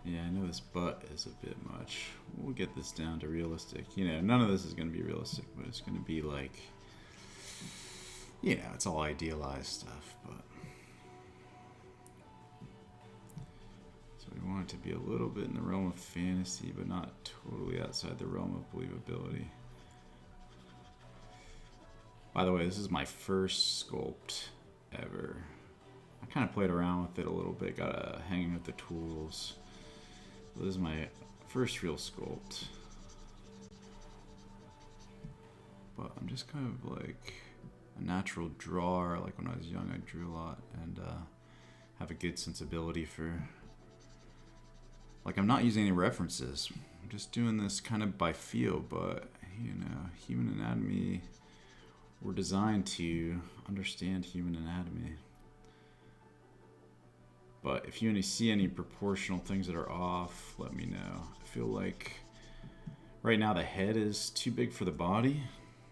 Yeah, I know this butt is a bit much. We'll get this down to realistic. You know, none of this is going to be realistic, but it's going to be like, you know, it's all idealized stuff, but... So we want it to be a little bit in the realm of fantasy, but not totally outside the realm of believability. By the way, this is my first sculpt ever. I kind of played around with it a little bit, got a hanging with the tools. This is my first real sculpt. But I'm just kind of like a natural drawer. Like when I was young, I drew a lot and have a good sensibility for... Like I'm not using any references. I'm just doing this kind of by feel, but you know, human anatomy, we're designed to understand human anatomy. But if you see any proportional things that are off, let me know. I feel like right now the head is too big for the body.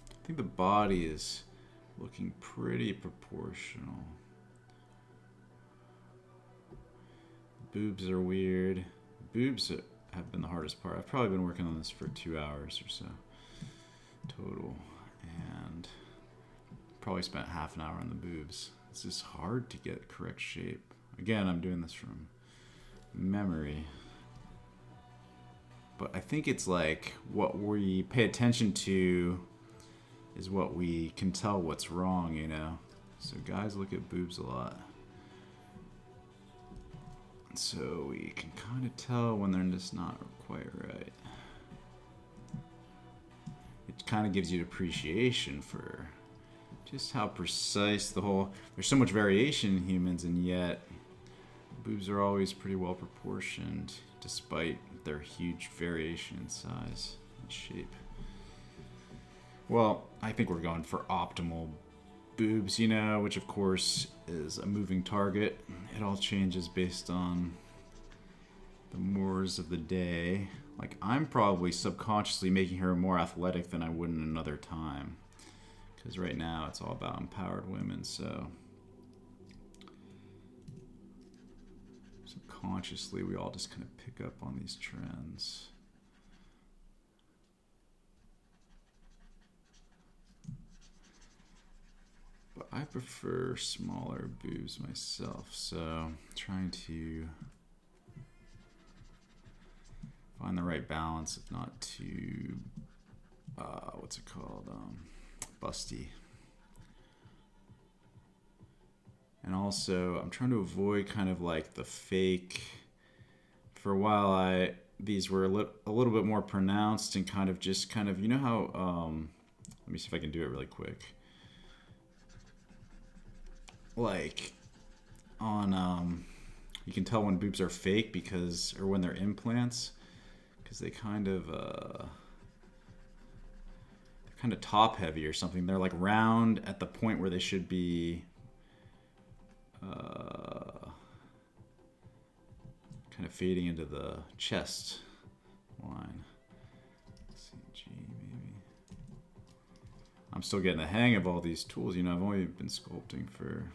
I think the body is looking pretty proportional. Boobs are weird. Boobs have been the hardest part. I've probably been working on this for 2 hours or so. total, and probably spent half an hour on the boobs. It's just hard to get correct shape. Again, I'm doing this from memory. But I think it's like what we pay attention to is what we can tell what's wrong, you know? So guys look at boobs a lot. So we can kind of tell when they're just not quite right. It kind of gives you an appreciation for just how precise the whole... There's so much variation in humans, and yet boobs are always pretty well proportioned, despite their huge variation in size and shape. Well, I think we're going for optimal boobs, you know, which of course is a moving target. It all changes based on the mores of the day. Like, I'm probably subconsciously making her more athletic than I would in another time, because right now it's all about empowered women. So subconsciously we all just kind of pick up on these trends. But I prefer smaller boobs myself, so I'm trying to find the right balance, if not too, what's it called, busty. And also, I'm trying to avoid kind of like the fake. For a while, these were a little bit more pronounced and kind of, you know how, let me see if I can do it really quick. Like, on, you can tell when boobs are fake because, or when they're implants, because they kind of, they're kind of top heavy or something. They're like round at the point where they should be, kind of fading into the chest line. CG maybe. I'm still getting the hang of all these tools. You know, I've only been sculpting for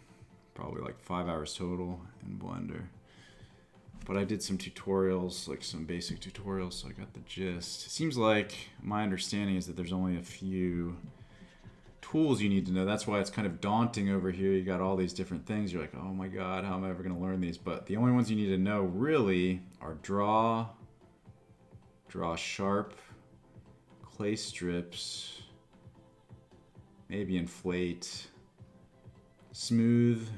probably like 5 hours total in Blender. But I did some tutorials, like some basic tutorials, so I got the gist. It seems like my understanding is that there's only a few tools you need to know. That's why it's kind of daunting over here. You got all these different things. You're like, oh my god, how am I ever going to learn these? But the only ones you need to know really are draw sharp, clay strips, maybe inflate, smooth,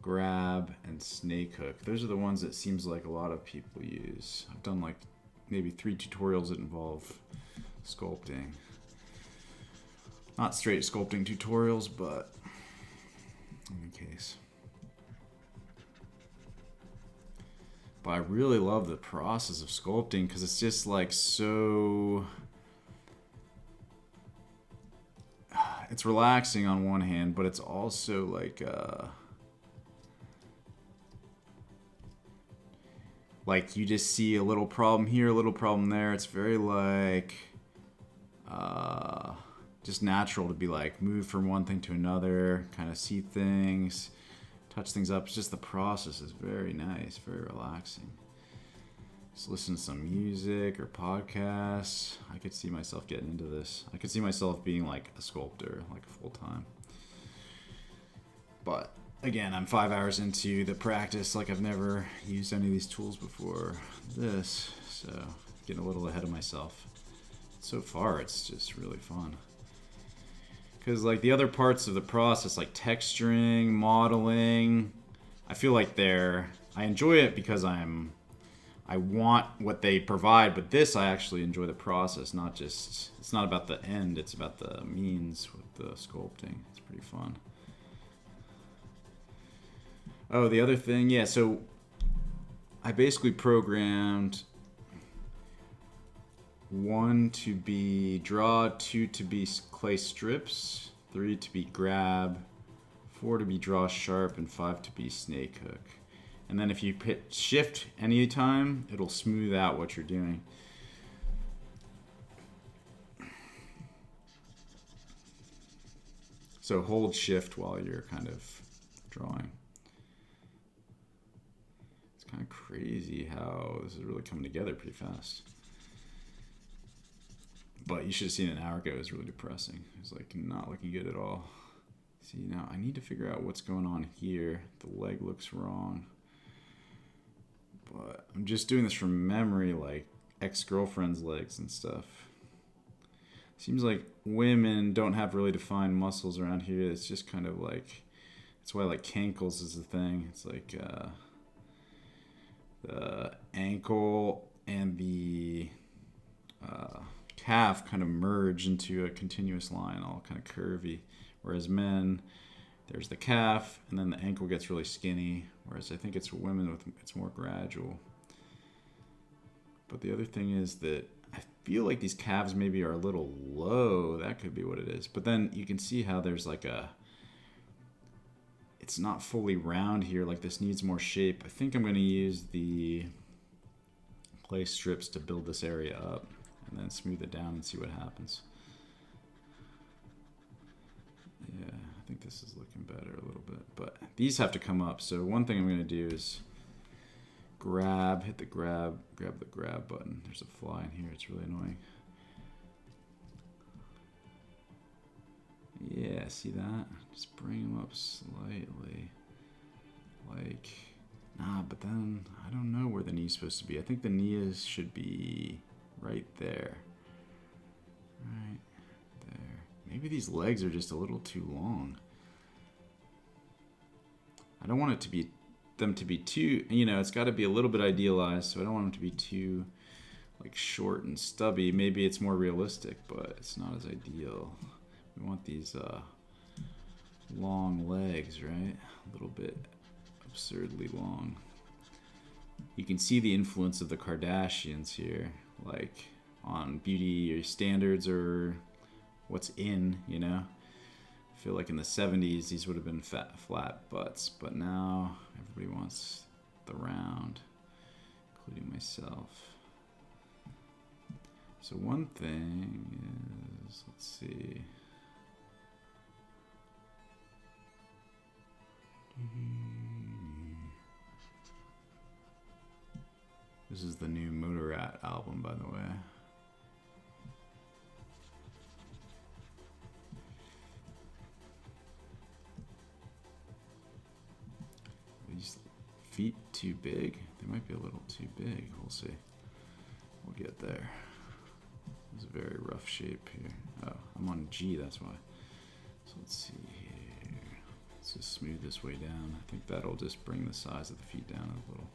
grab, and snake hook. Those are the ones that seems like a lot of people use. I've done like maybe 3 tutorials that involve sculpting. Not straight sculpting tutorials, but in any case. But I really love the process of sculpting because it's just like so... It's relaxing on one hand, but it's also like you just see a little problem here, a little problem there. It's very like just natural to be like move from one thing to another, kind of see things, touch things up. It's just the process is very nice, very relaxing. Just listen to some music or podcasts. I could see myself getting into this. I could see myself being like a sculptor, like full time. But again, I'm 5 hours into the practice. Like I've never used any of these tools before this, so getting a little ahead of myself. So far, it's just really fun. Because like the other parts of the process, like texturing, modeling, I feel like I enjoy it because I want what they provide, but this I actually enjoy the process, not just, it's not about the end, it's about the means with the sculpting. It's pretty fun. Oh, the other thing, yeah, so I basically programmed 1 to be draw, 2 to be clay strips, 3 to be grab, 4 to be draw sharp, and 5 to be snake hook. And then if you hit shift anytime, it'll smooth out what you're doing. So hold shift while you're kind of drawing. It's kind of crazy how this is really coming together pretty fast. But you should have seen an hour ago. It was really depressing. It was like not looking good at all. See, now I need to figure out what's going on here. The leg looks wrong. But I'm just doing this from memory, like ex-girlfriend's legs and stuff. Seems like women don't have really defined muscles around here. It's just kind of like, that's why like cankles is the thing. It's like the ankle and the calf kind of merge into a continuous line, all kind of curvy. Whereas men, there's the calf, and then the ankle gets really skinny. Whereas I think it's women, it's more gradual. But the other thing is that I feel like these calves maybe are a little low. That could be what it is. But then you can see how there's like it's not fully round here. Like this needs more shape. I think I'm going to use the clay strips to build this area up and then smooth it down and see what happens. Yeah, I think this is looking better a little bit, but these have to come up. So one thing I'm going to do is hit the grab the grab button. There's a fly in here. It's really annoying. Yeah, see that? Just bring them up slightly. Like, but then I don't know where the knee's supposed to be. I think the knee should be right there. Right there. Maybe these legs are just a little too long. I don't want them to be too, it's got to be a little bit idealized, so I don't want them to be too like short and stubby. Maybe it's more realistic, but it's not as ideal. We want these long legs, right? A little bit absurdly long. You can see the influence of the Kardashians here, like on beauty or standards or what's in, I feel like in the 70s these would have been flat butts, but now everybody wants the round, including myself. So one thing is, let's see. This is the new Motorrat album, by the way. These feet too big? They might be a little too big. We'll see. We'll get there. It's a very rough shape here. Oh, I'm on G, that's why. So let's see here. Let's just smooth this way down. I think that'll just bring the size of the feet down a little.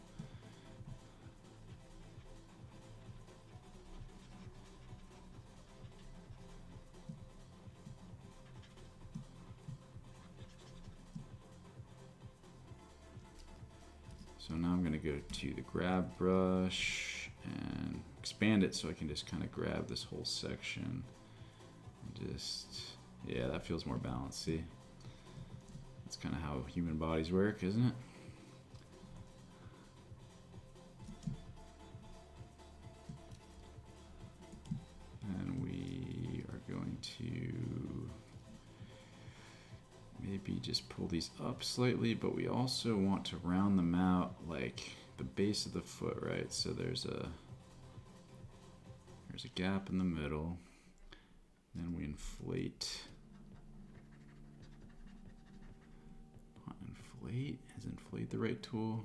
So now I'm going to go to the grab brush and expand it so I can just kind of grab this whole section. And just, yeah, that feels more balanced, see? That's kind of how human bodies work, isn't it? And we are going to maybe just pull these up slightly, but we also want to round them out like the base of the foot, right? So there's a gap in the middle, then we inflate. Not inflate? Is inflate the right tool?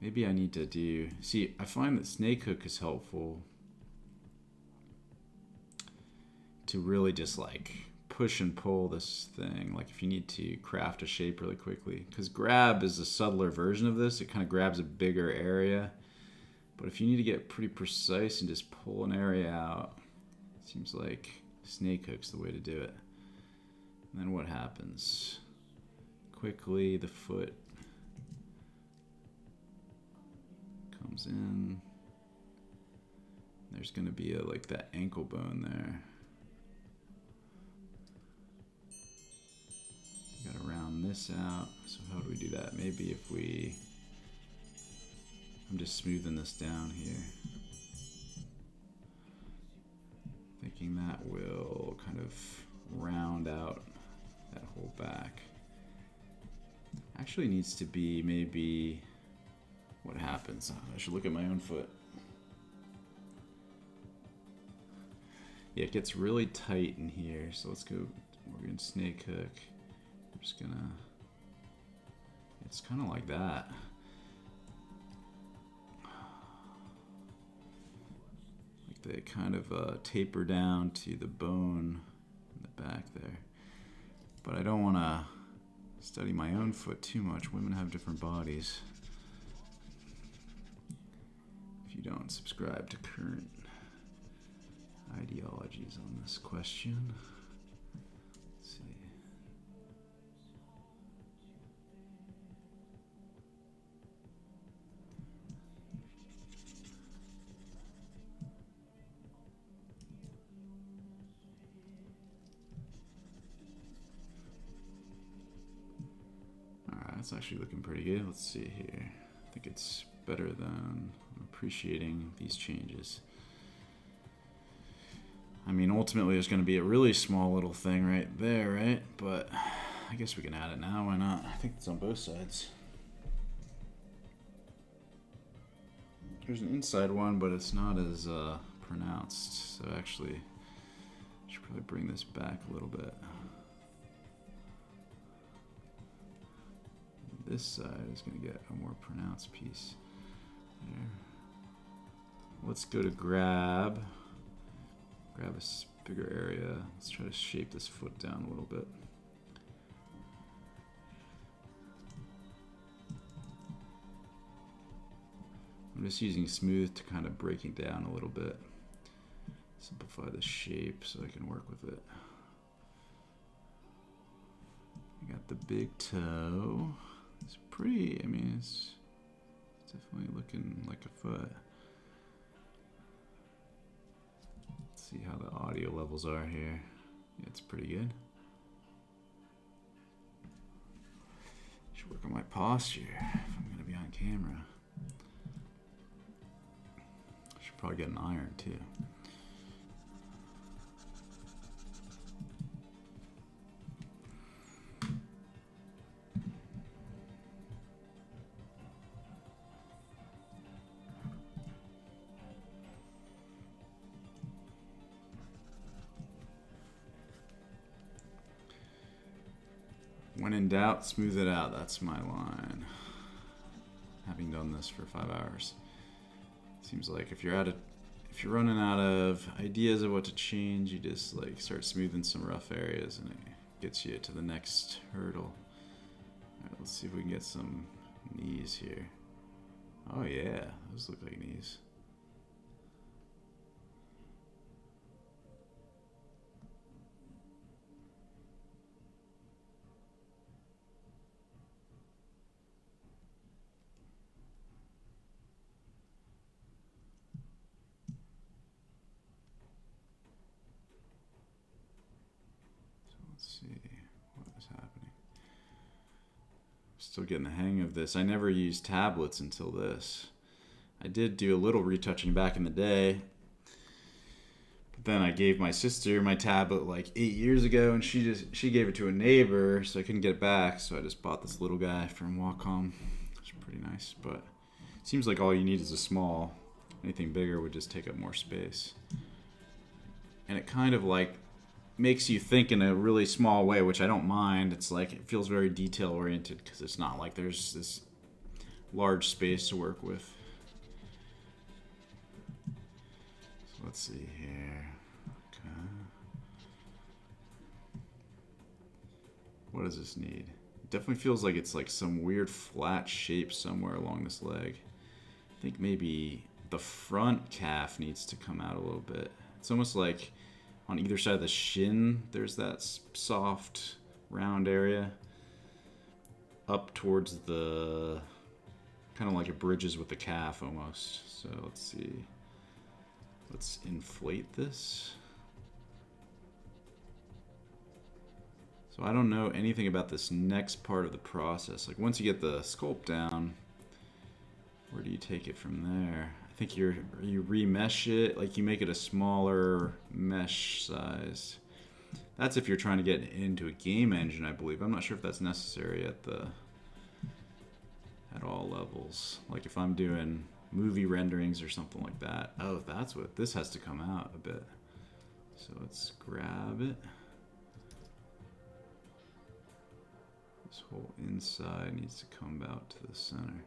Maybe I need to do, see, I find that snake hook is helpful to really just like push and pull this thing, like if you need to craft a shape really quickly, because grab is a subtler version of this. It kind of grabs a bigger area, but if you need to get pretty precise and just pull an area out, it seems like snake hook's the way to do it. And then what happens? Quickly the foot comes in. There's going to be like that ankle bone there. Gotta round this out. So how do we do that? Maybe if I'm just smoothing this down here. Thinking that will kind of round out that whole back. Actually needs to be maybe, what happens? I should look at my own foot. Yeah, it gets really tight in here. So let's go Morgan snake hook. I'm just gonna, it's kind of like that. Like they kind of taper down to the bone in the back there. But I don't want to study my own foot too much. Women have different bodies. If you don't subscribe to current ideologies on this question. Let's see. Alright, that's actually looking pretty good. Let's see here. I think it's better than I'm appreciating these changes. I mean, ultimately, there's going to be a really small little thing right there, right? But I guess we can add it now. Why not? I think it's on both sides. There's an inside one, but it's not as pronounced. So actually, I should probably bring this back a little bit. This side is going to get a more pronounced piece. There. Let's go to grab a bigger area. Let's try to shape this foot down a little bit. I'm just using smooth to kind of break it down a little bit. Simplify the shape so I can work with it. I got the big toe. It's pretty, I mean, it's definitely looking like a foot. See how the audio levels are here. Yeah, it's pretty good. Should work on my posture if I'm gonna be on camera. Should probably get an iron too. When in doubt, smooth it out. That's my line. Having done this for 5 hours, seems like if you're running out of ideas of what to change, you just like start smoothing some rough areas, and it gets you to the next hurdle. All right, let's see if we can get some knees here. Oh yeah, those look like knees. Let's see what is happening. Still getting the hang of this. I never used tablets until this. I did do a little retouching back in the day, but then I gave my sister my tablet like 8 years ago, and she gave it to a neighbor, so I couldn't get it back. So I just bought this little guy from Wacom. It's pretty nice, but it seems like all you need is a small. Anything bigger would just take up more space, and it kind of like makes you think in a really small way, which I don't mind. It's like it feels very detail oriented because it's not like there's this large space to work with. So let's see here. Okay. What does this need? It definitely feels like it's like some weird flat shape somewhere along this leg. I think maybe the front calf needs to come out a little bit. It's almost like on either side of the shin, there's that soft, round area up towards the, kind of like it bridges with the calf almost. So let's see. Let's inflate this. So I don't know anything about this next part of the process. Like once you get the sculpt down, where do you take it from there? I think you remesh it, like you make it a smaller mesh size. That's if you're trying to get into a game engine, I believe. I'm not sure if that's necessary at all levels. Like if I'm doing movie renderings or something like that. Oh, that's what this has to come out a bit. So let's grab it. This whole inside needs to come out to the center.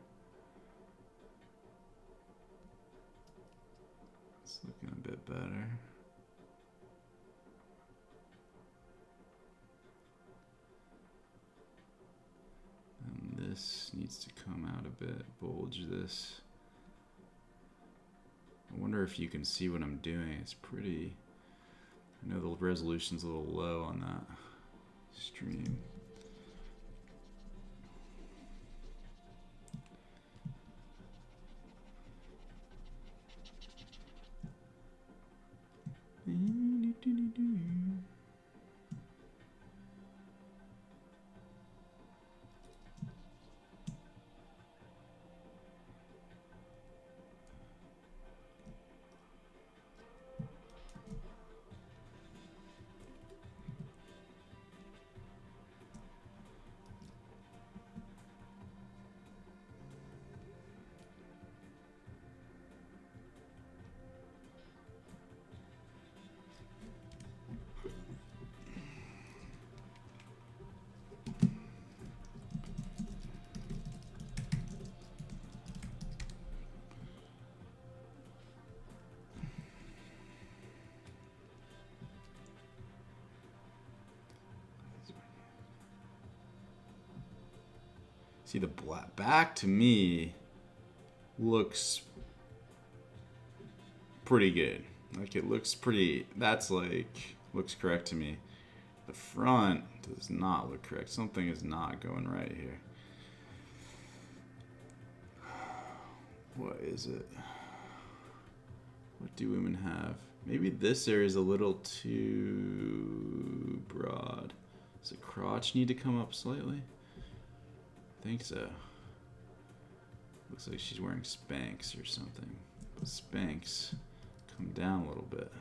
It's looking a bit better. And this needs to come out a bit, bulge this. I wonder if you can see what I'm doing. It's pretty, I know the resolution's a little low on that stream. See, the black back to me looks pretty good. Like it looks pretty, that's like, looks correct to me. The front does not look correct. Something is not going right here. What is it? What do women have? Maybe this area is a little too broad. Does the crotch need to come up slightly? I think so. Looks like she's wearing Spanx or something. But Spanx come down a little bit.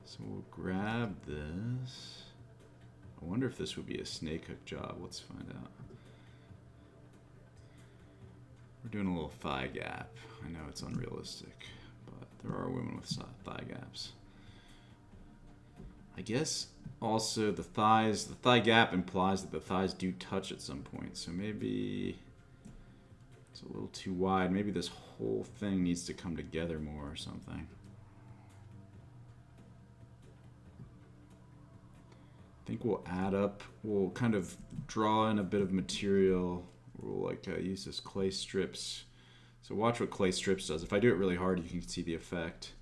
So we'll grab this. I wonder if this would be a snake hook job. Let's find out. We're doing a little thigh gap. I know it's unrealistic, but there are women with thigh gaps. I guess also the thigh gap implies that the thighs do touch at some point. So maybe it's a little too wide. Maybe this whole thing needs to come together more or something. I think we'll add up, we'll kind of draw in a bit of material. We'll like use this clay strips. So watch what clay strips does. If I do it really hard, you can see the effect.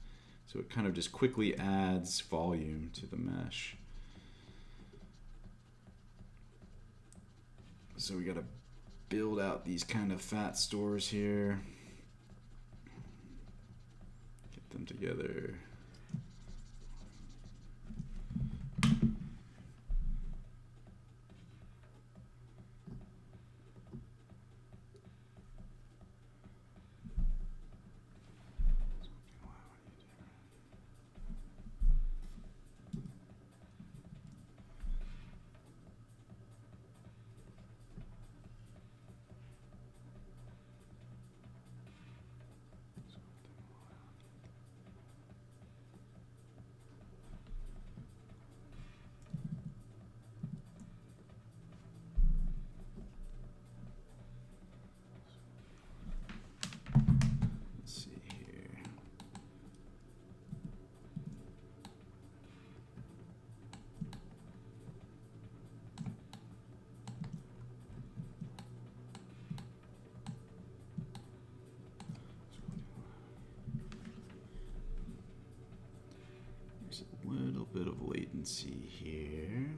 So it kind of just quickly adds volume to the mesh. So we gotta build out these kind of fat stores here. Get them together. Little bit of latency here.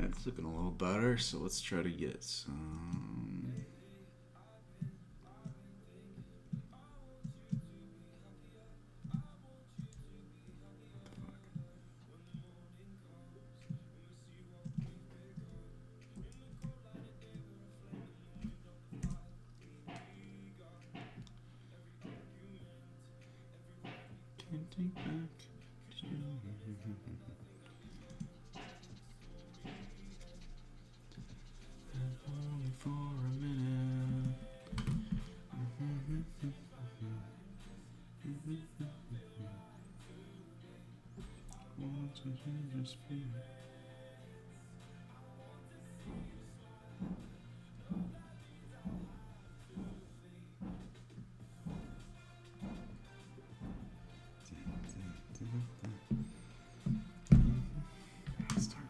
it's looking a little better, so let's try to get some. Can't take back. Only for a minute. Want to just be. Start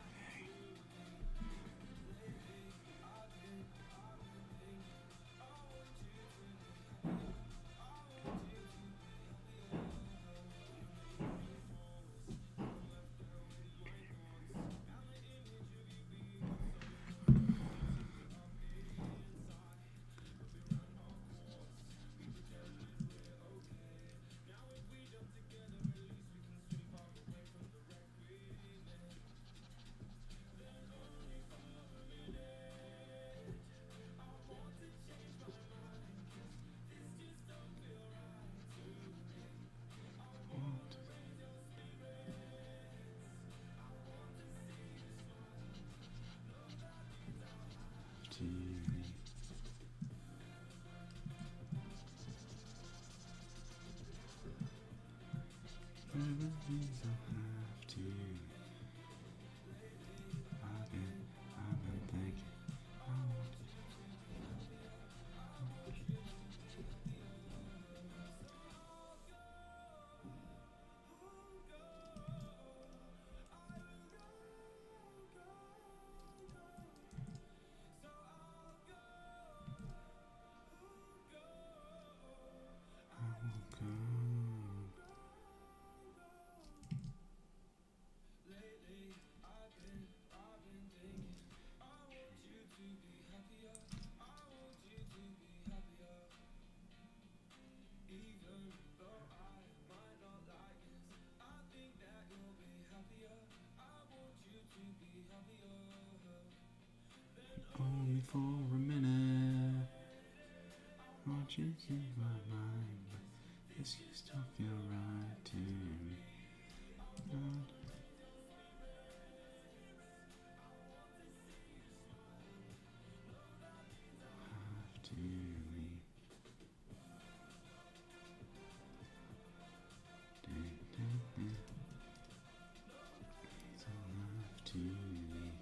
today. Only for a minute. Want you in my mind, but this used to feel right to me. Have to leave. So have to leave.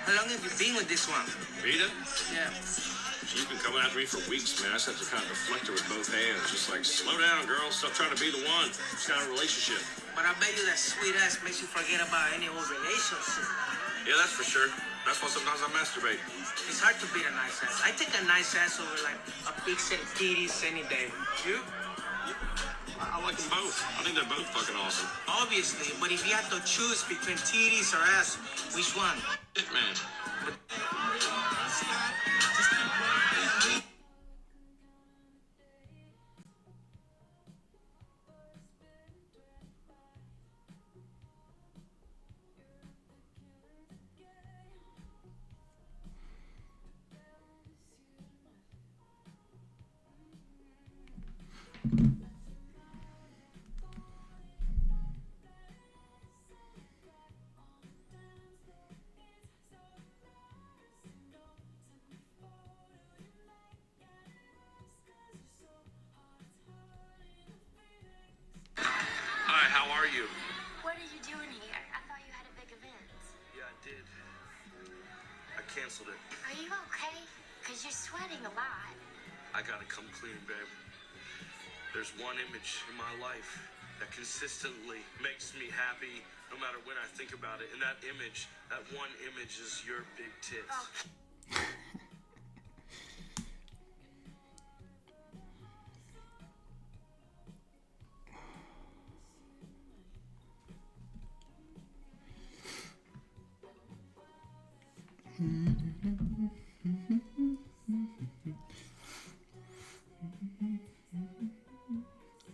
How long have you been with this one? Rita? Yeah. She's been coming after me for weeks, man. I just have to kind of deflect her with both hands. Just like, slow down, girl. Stop trying to be the one. It's not a relationship. But I bet you that sweet ass makes you forget about any old relationship. Yeah, that's for sure. That's why sometimes I masturbate. It's hard to beat a nice ass. I take a nice ass over like a big set of titties any day. You? I like them both. I think they're both fucking awesome. Obviously, but if you had to choose between titties or ass, which one? Shit, man. Hi, how are you? What are you doing here? I thought you had a big event. Yeah, I did. I canceled it. Are you okay? Because you're sweating a lot. I gotta come clean, babe. There's one image in my life that consistently makes me happy no matter when I think about it. And that image, that one image is your big tits. Oh.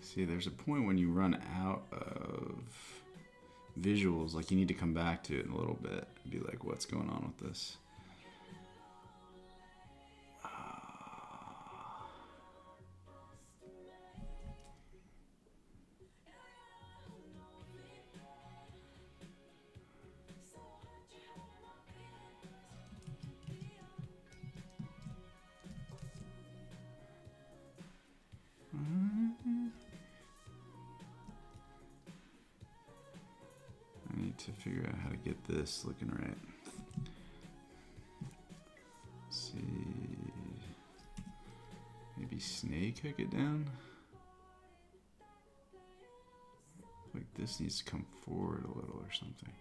See, there's a point when you run out of visuals, like you need to come back to it in a little bit and be like, what's going on with this? I need to figure out how to get this looking right. Let's see, maybe snake hook it down. Like this needs to come forward a little or something.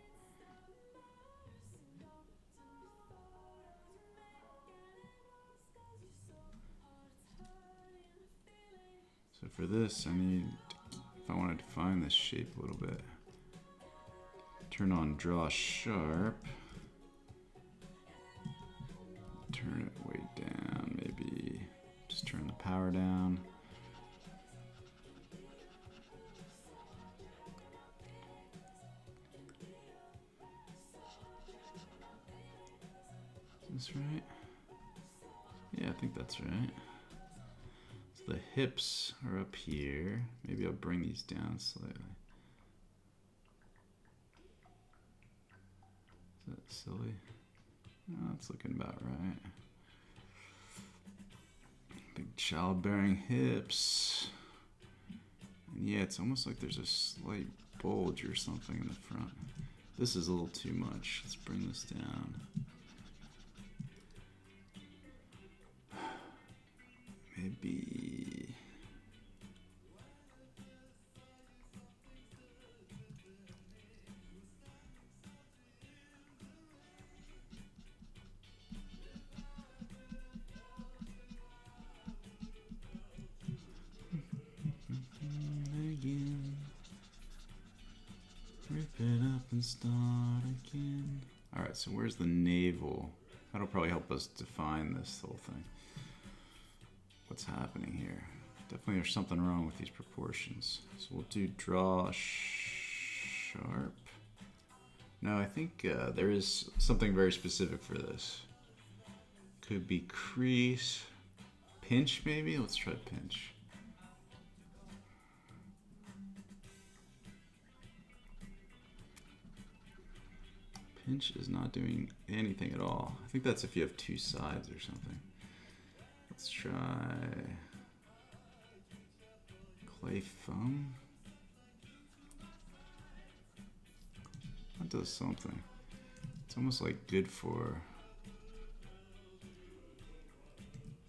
So for this, I need, if I want to define this shape a little bit, turn on draw sharp, turn it way down, maybe just turn the power down. Is this right? Yeah, I think that's right. So the hips are up here. Maybe I'll bring these down slightly. Is that silly? No, it's looking about right. Big childbearing hips. And yeah, it's almost like there's a slight bulge or something in the front. This is a little too much. Let's bring this down. Maybe. Again. Rip it up and start again. Alright, so where's the navel? That'll probably help us define this whole thing. What's happening here? Definitely there's something wrong with these proportions. So we'll do draw sharp. No, I think there is something very specific for this. Could be crease. Pinch maybe? Let's try pinch. Pinch is not doing anything at all. I think that's if you have two sides or something. Let's try clay foam. That does something. It's almost like good for...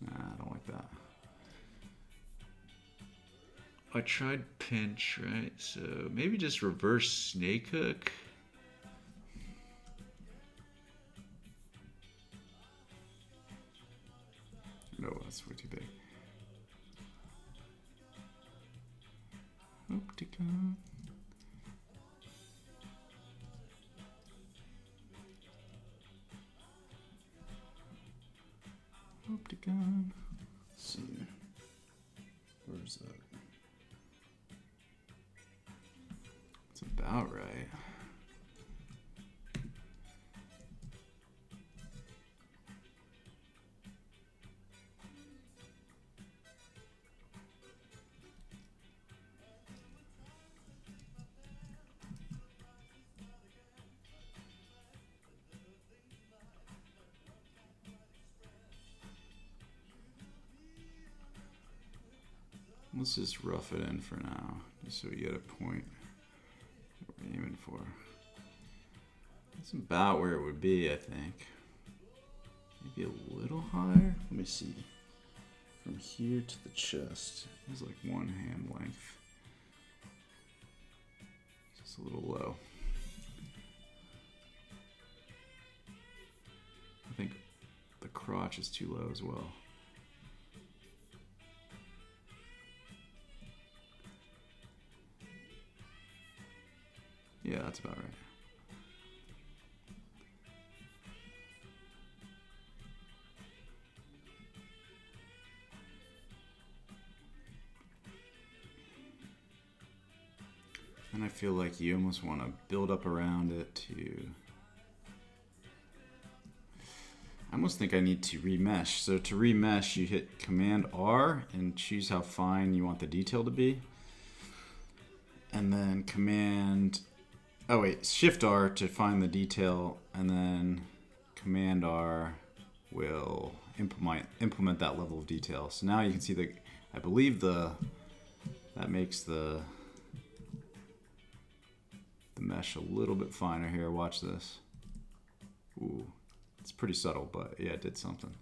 Nah, I don't like that. I tried pinch, right? So maybe just reverse snake hook. No, that's way too big. Opticon. Opticon. Let's see. Where's that? It's about right. Let's just rough it in for now, just so we get a point that we're aiming for. That's about where it would be, I think. Maybe a little higher. Let me see. From here to the chest, it's like one hand length. Just a little low. I think the crotch is too low as well. Yeah, that's about right. And I feel like you almost want to build up around it to... I almost think I need to remesh. So to remesh, you hit Command R and choose how fine you want the detail to be. And then Shift R to find the detail, and then Command R will implement that level of detail. So now you can see that I believe that makes the mesh a little bit finer here. Watch this. Ooh, it's pretty subtle, but yeah, it did something.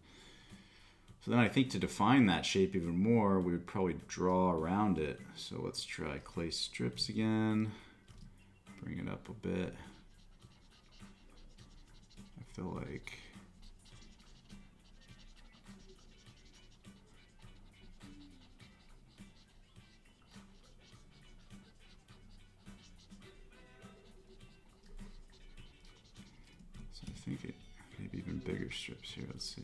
So then I think to define that shape even more, we would probably draw around it. So let's try clay strips again. Bring it up a bit. I feel like it maybe even bigger strips here. Let's see.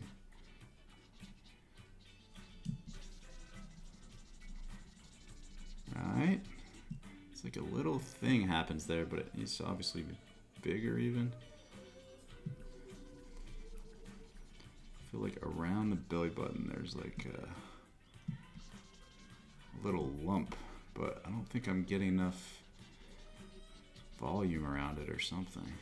Alright. It's like a little thing happens there, but it needs to obviously be bigger even. I feel like around the belly button there's like a little lump, but I don't think I'm getting enough volume around it or something.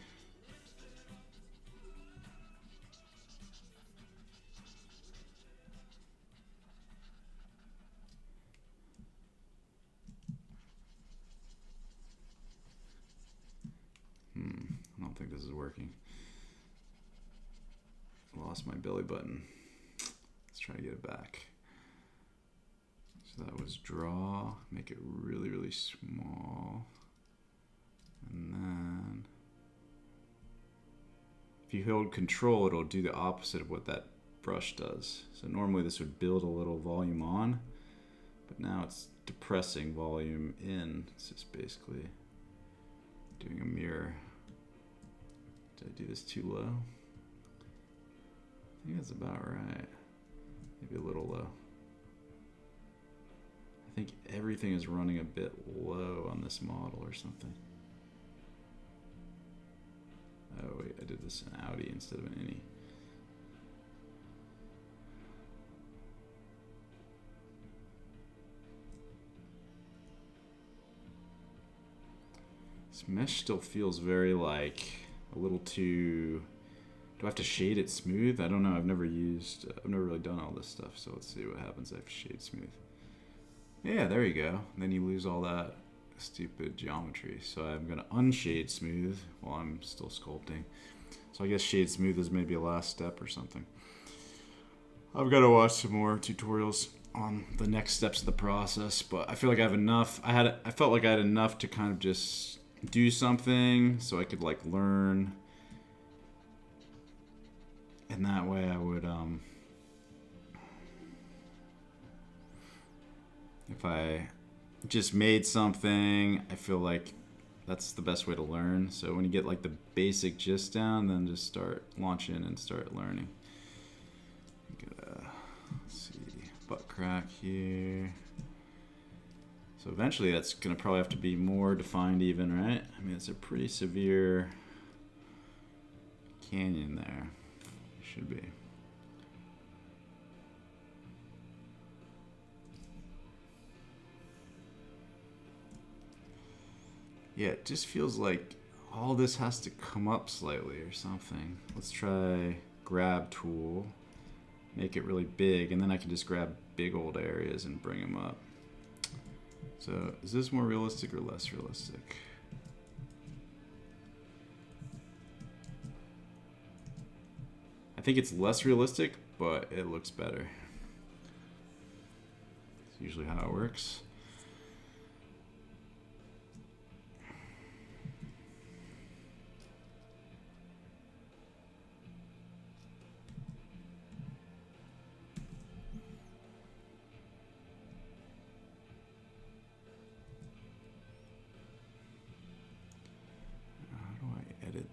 I don't think this is working. Lost my belly button. Let's try to get it back. So that was draw, make it really, really small. And then if you hold control, it'll do the opposite of what that brush does. So normally this would build a little volume on, but now it's depressing volume in. It's just basically doing a mirror. Did I do this too low? I think that's about right. Maybe a little low. I think everything is running a bit low on this model or something. Oh wait, I did this in outie instead of an innie. This mesh still feels very like a little too... Do I have to shade it smooth? I don't know. I've never really done all this stuff. So let's see what happens if I shade smooth. Yeah, there you go. And then you lose all that stupid geometry. So I'm gonna unshade smooth while I'm still sculpting. So I guess shade smooth is maybe a last step or something. I've got to watch some more tutorials on the next steps of the process, but I feel like I have enough. I felt like I had enough to kind of just do something so I could like learn, and that way I would if I just made something, I feel like that's the best way to learn. So when you get like the basic gist down, then just start launching and start learning. Let's see, butt crack here. So eventually that's gonna probably have to be more defined even, right? I mean, it's a pretty severe canyon there. Should be. Yeah, it just feels like all this has to come up slightly or something. Let's try grab tool, make it really big, and then I can just grab big old areas and bring them up. So is this more realistic or less realistic? I think it's less realistic, but it looks better. It's usually how it works.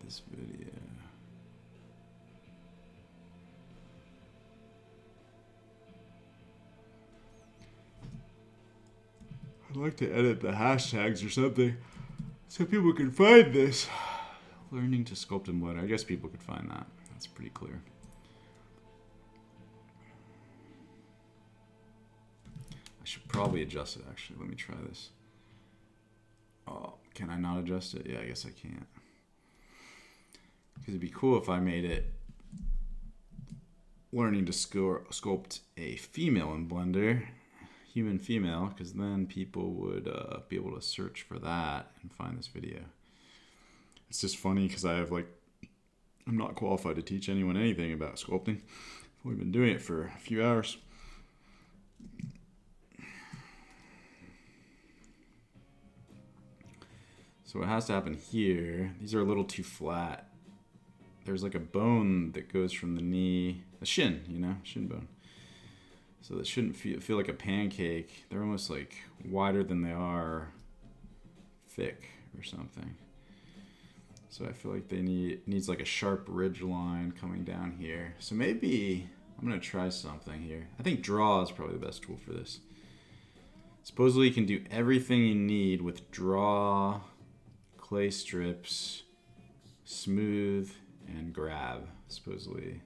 This video. I'd like to edit the hashtags or something so people can find this. Learning to sculpt in Blender. I guess people could find that. That's pretty clear. I should probably adjust it actually. Let me try this. Oh, can I not adjust it? Yeah, I guess I can't. Because it'd be cool if I made it learning to sculpt a female in Blender, human female, because then people would be able to search for that and find this video. It's just funny because I'm not qualified to teach anyone anything about sculpting. We've been doing it for a few hours. So what has to happen here, these are a little too flat. There's like a bone that goes from the knee, the shin, you know, shin bone. So that shouldn't feel like a pancake. They're almost like wider than they are thick or something. So I feel like they needs like a sharp ridge line coming down here. So maybe I'm gonna try something here. I think draw is probably the best tool for this. Supposedly you can do everything you need with draw, clay strips, smooth, and grab. Supposedly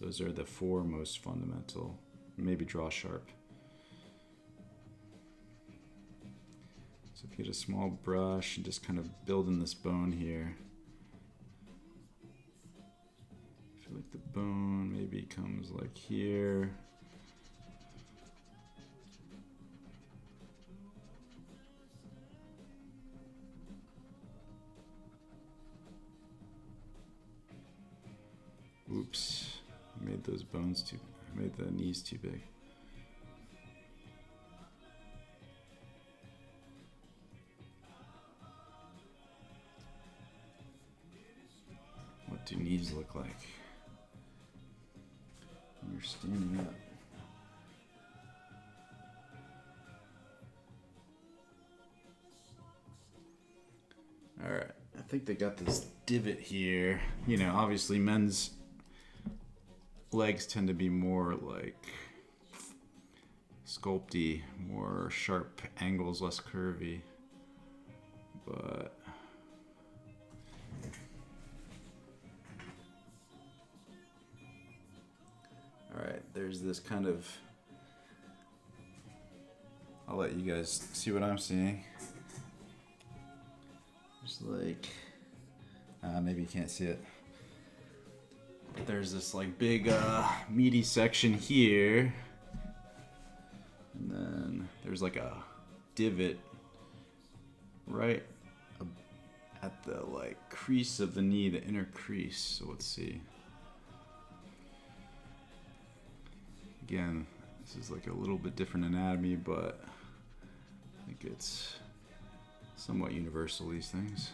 those are the four most fundamental. Maybe draw sharp. So if you get a small brush and just kind of build in this bone here. I feel like the bone maybe comes like here. Oops, I made those bones too, I made the knees too big. What do knees look like when you're standing up? Alright, I think they got this divot here. You know, obviously men's legs tend to be more like sculpty, more sharp angles, less curvy. But alright, there's this kind of, I'll let you guys see what I'm seeing. There's like, maybe you can't see it. There's this like big meaty section here, and then there's like a divot right at the like crease of the knee, the inner crease. So let's see. Again, this is like a little bit different anatomy, but I think it's somewhat universal, these things.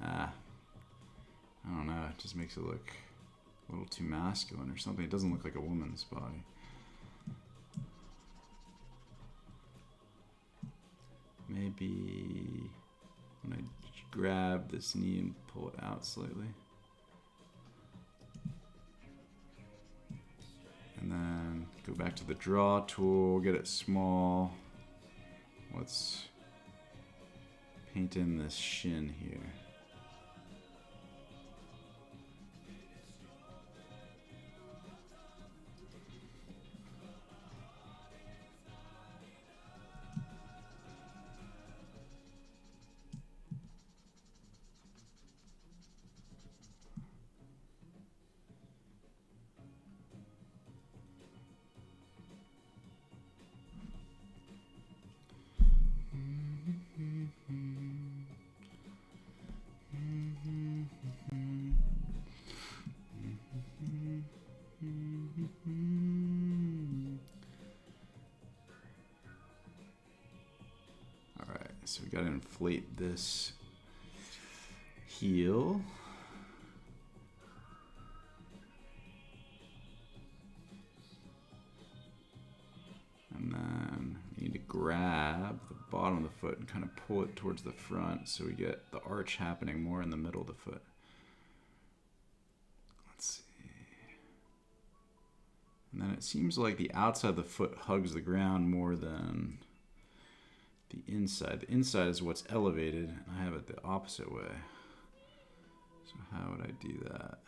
I don't know, it just makes it look a little too masculine or something. It doesn't look like a woman's body. Maybe when I grab this knee and pull it out slightly. And then go back to the draw tool, get it small. Let's paint in this shin here. Alright, so we gotta inflate this heel. And then we need to grab the bottom of the foot and kind of pull it towards the front so we get the arch happening more in the middle of the foot. Let's see. And then it seems like the outside of the foot hugs the ground more than the inside. The inside is what's elevated, and I have it the opposite way. So how would I do that?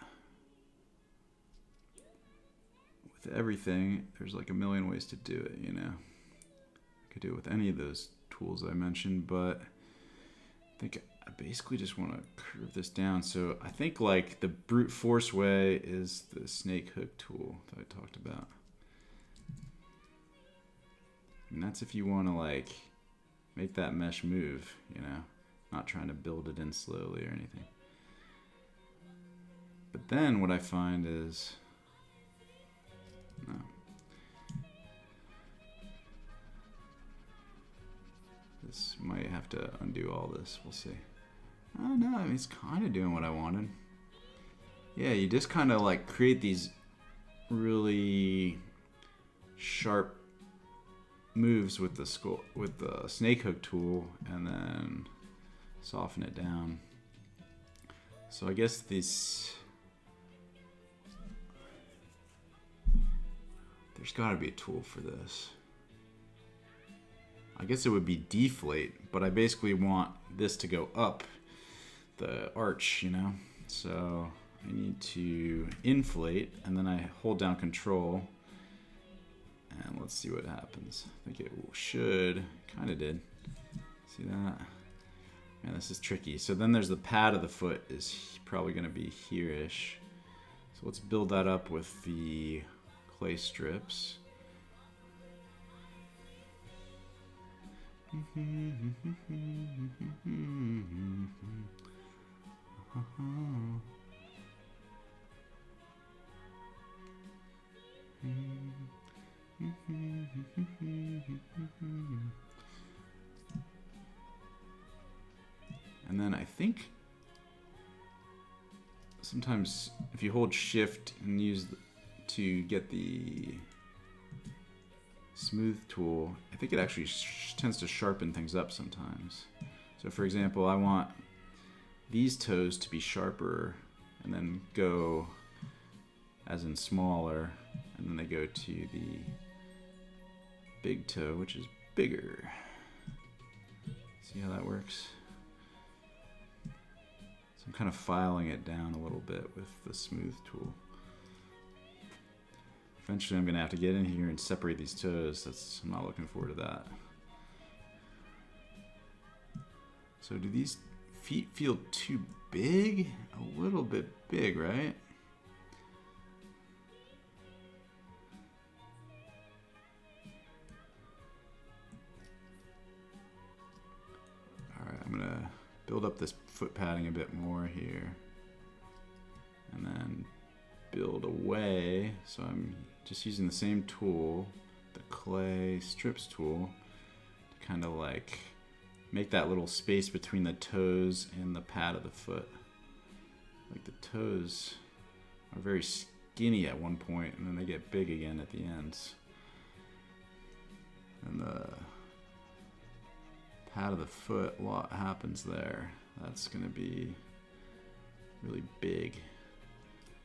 With everything, there's like a million ways to do it, you know. I could do it with any of those tools I mentioned, but I think I basically just want to curve this down. So I think like the brute force way is the snake hook tool that I talked about. And that's if you want to like make that mesh move, you know, not trying to build it in slowly or anything. But then what I find is, no. This might have to undo all this, we'll see. Oh no, I mean, it's kind of doing what I wanted. Yeah, you just kind of like create these really sharp moves with the snake hook tool and then soften it down. So I guess there's got to be a tool for this. I guess it would be deflate, but I basically want this to go up the arch, you know? So I need to inflate, and then I hold down control, and let's see what happens. I think it should, kind of did. See that? Man, this is tricky. So then there's the pad of the foot is probably going to be here-ish. So let's build that up with the clay strips. And then I think sometimes if you hold shift and use to get the smooth tool, I think it actually tends to sharpen things up sometimes. So for example, I want these toes to be sharper and then go as in smaller, and then they go to the big toe, which is bigger. See how that works? So I'm kind of filing it down a little bit with the smooth tool. Eventually I'm going to have to get in here and separate these toes. I'm not looking forward to that. So do these feet feel too big? A little bit big, right? build up this foot padding a bit more here. And then build away. So I'm just using the same tool, the clay strips tool, to kind of like make that little space between the toes and the pad of the foot. Like the toes are very skinny at one point, and then they get big again at the ends. And the pad of the foot, a lot happens there. That's going to be really big.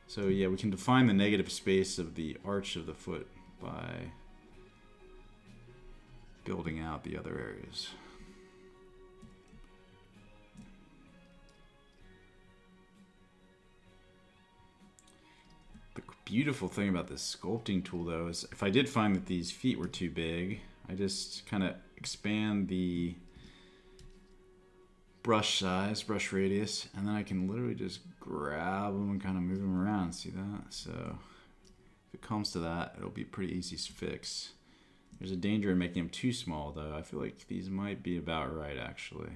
So yeah, we can define the negative space of the arch of the foot by building out the other areas. The beautiful thing about this sculpting tool though is if I did find that these feet were too big, I just kind of expand the brush size, brush radius, and then I can literally just grab them and kind of move them around. See that? So if it comes to that, it'll be pretty easy to fix. There's a danger in making them too small though. I feel like these might be about right actually.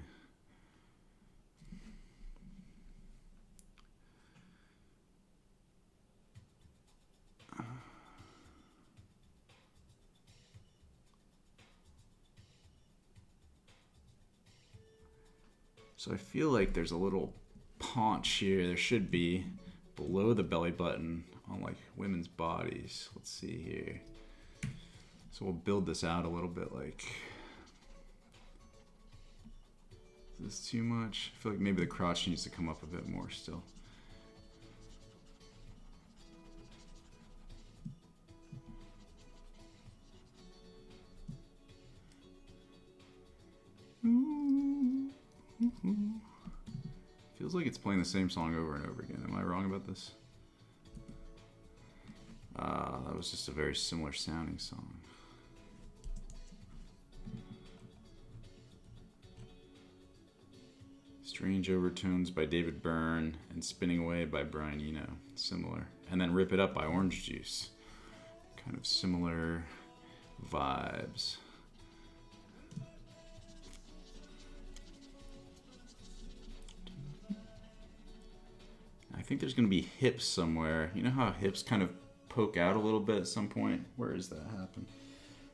So I feel like there's a little paunch here. There should be below the belly button on like women's bodies. Let's see here. So we'll build this out a little bit. Like, is this too much? I feel like maybe the crotch needs to come up a bit more still. Feels like it's playing the same song over and over again. Am I wrong about this? That was just a very similar sounding song. Strange Overtones by David Byrne and Spinning Away by Brian Eno. Similar. And then Rip It Up by Orange Juice. Kind of similar vibes. I think there's going to be hips somewhere. You know how hips kind of poke out a little bit at some point? Where does that happen?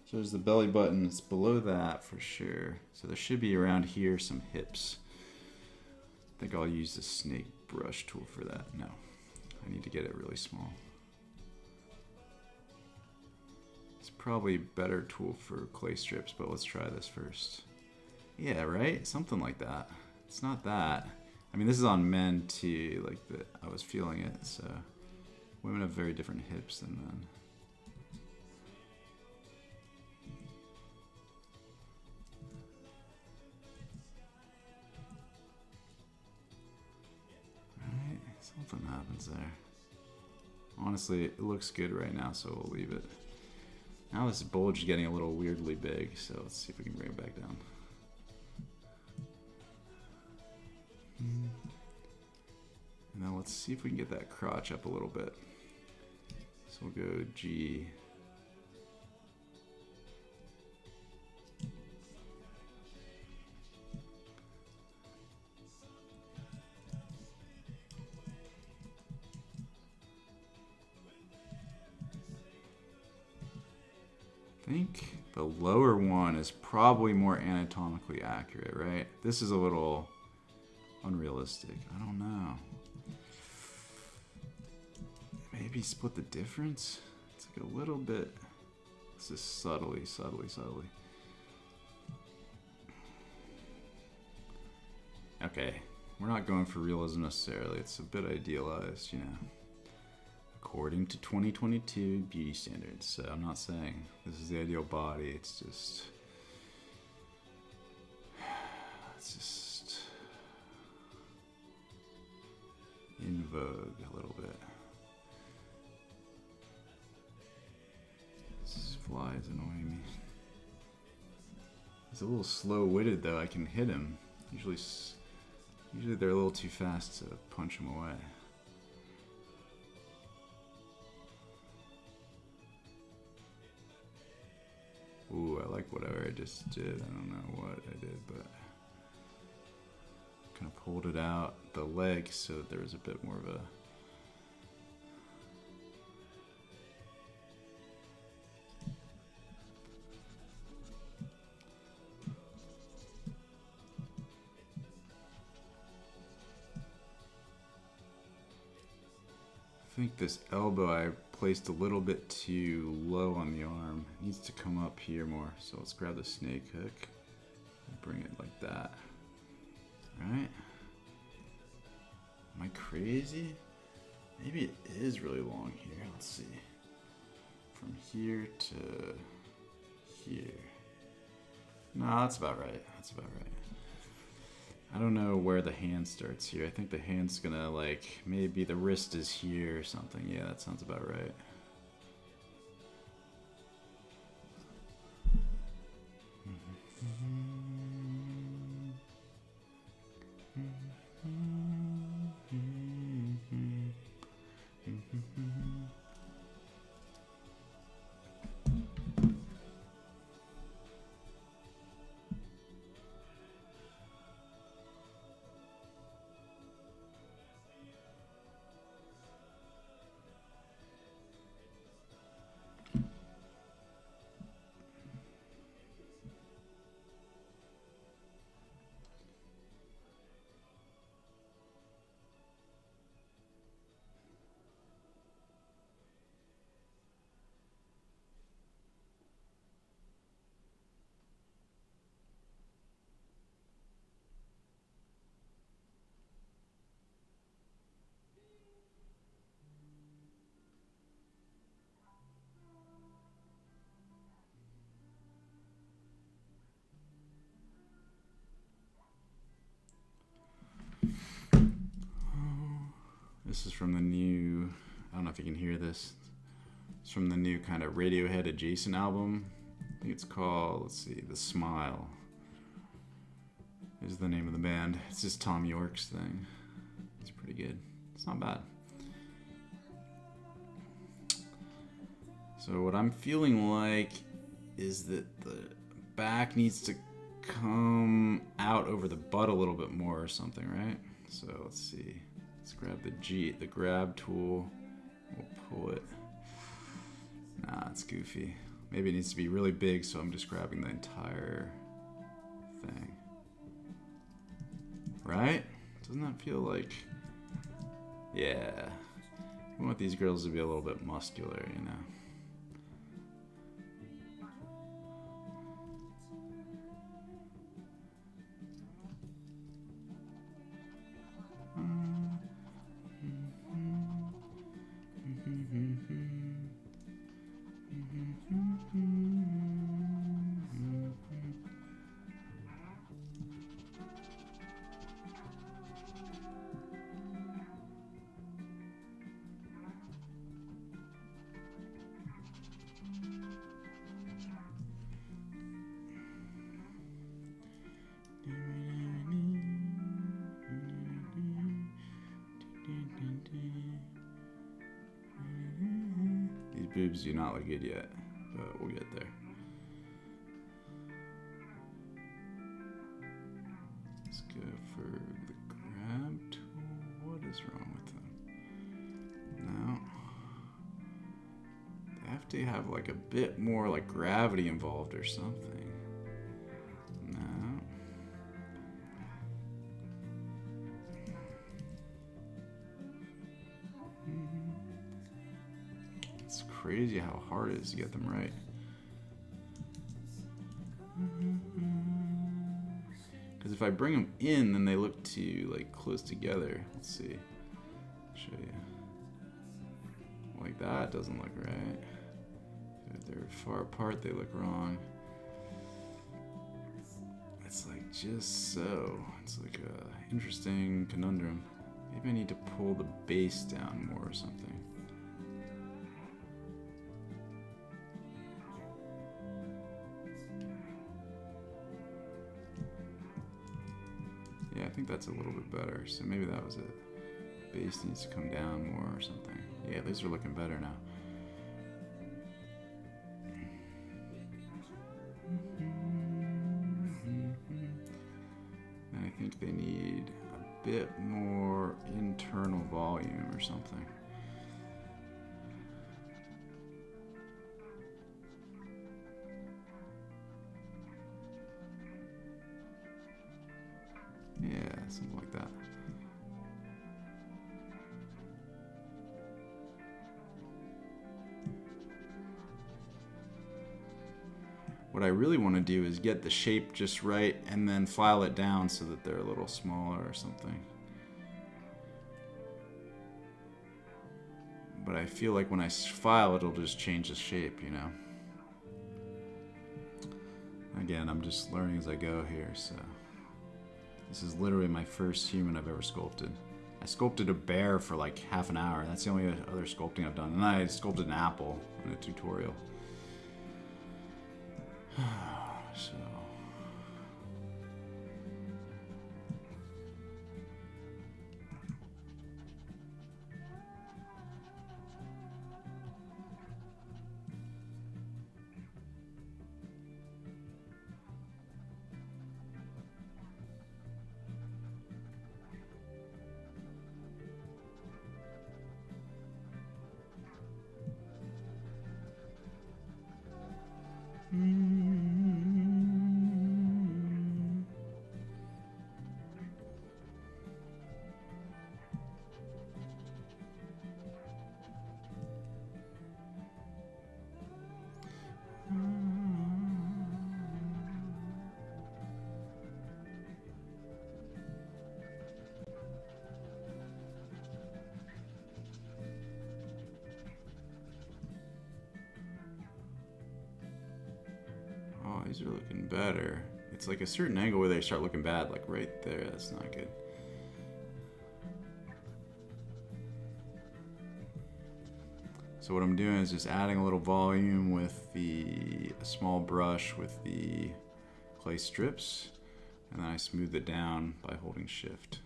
So there's the belly button. It's below that for sure. So there should be around here some hips. I think I'll use the snake brush tool for that. No, I need to get it really small. It's probably a better tool for clay strips, but let's try this first. Yeah, right? Something like that. It's not that. I mean, this is on men too, like I was feeling it, so women have very different hips than men. Alright, something happens there. Honestly, it looks good right now, so we'll leave it. Now this bulge is getting a little weirdly big, so let's see if we can bring it back down. And then let's see if we can get that crotch up a little bit. So we'll go G. I think the lower one is probably more anatomically accurate, right? This is a little unrealistic. I don't know. Maybe split the difference? It's like a little bit. This is subtly. Okay, we're not going for realism necessarily. It's a bit idealized, you know. According to 2022 beauty standards. So I'm not saying this is the ideal body. It's just in vogue a little bit. This fly is annoying me. He's a little slow-witted though. I can hit him. Usually they're a little too fast to punch him away. Ooh, I like whatever I just did. I don't know what I did, but kind of pulled it out the leg so that there was a bit more of a I think this elbow I placed a little bit too low on the arm. It needs to come up here more. So let's grab the snake hook and bring it like that. Alright. Am I crazy? Maybe it is really long here. Let's see. From here to here. No, that's about right. That's about right. I don't know where the hand starts here. I think the hand's gonna, like, maybe the wrist is here or something. Yeah, that sounds about right. This is from the new, I don't know if you can hear this. It's from the new kind of Radiohead adjacent album. I think it's called, let's see, The Smile is the name of the band. It's just Tom York's thing. It's pretty good. It's not bad. So what I'm feeling like is that the back needs to come out over the butt a little bit more or something, right? So let's see. Let's grab the grab tool. We'll pull it. Nah, it's goofy. Maybe it needs to be really big, so I'm just grabbing the entire thing. Right? Doesn't that feel like... Yeah. We want these girls to be a little bit muscular, you know? These boobs do not look good yet, but we'll get there. Let's go for the grab tool. What is wrong with them? No. They have to have like a bit more like gravity involved or something. No. It's crazy how hard it is to get them right. Because if I bring them in, then they look too like close together. Let's see. Show you. Like that doesn't look right. If they're far apart, they look wrong. It's like just so. It's like a interesting conundrum. Maybe I need to pull the base down more or something. Yeah, I think that's a little bit better. So maybe that was it. Base needs to come down more or something. Yeah, these are looking better now. And I think they need bit more internal volume or something. Yeah, something like that. What I really want to do is get the shape just right and then file it down so that they're a little smaller or something. But I feel like when I file it, it'll just change the shape, you know? Again, I'm just learning as I go here, so... This is literally my first human I've ever sculpted. I sculpted a bear for like half an hour. That's the only other sculpting I've done. And I sculpted an apple in a tutorial. So... Oh, these are looking better. It's like a certain angle where they start looking bad, like right there. That's not good. So what I'm doing is just adding a little volume with a small brush with the clay strips, and then I smooth it down by holding shift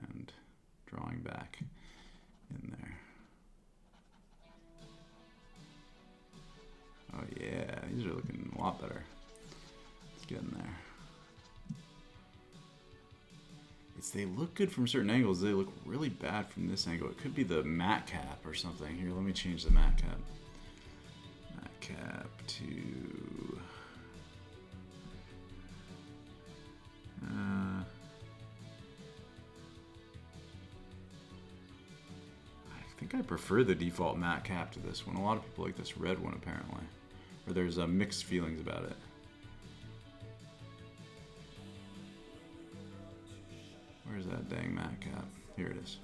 and drawing back in there. Oh yeah, these are looking a lot better. Let's get in there. They look good from certain angles. They look really bad from this angle. It could be the matte cap or something. Here, let me change the matte cap. Matte cap to... I think I prefer the default matte cap to this one. A lot of people like this red one apparently. Or there's mixed feelings about it. Where's that dang matte cap? Here it is.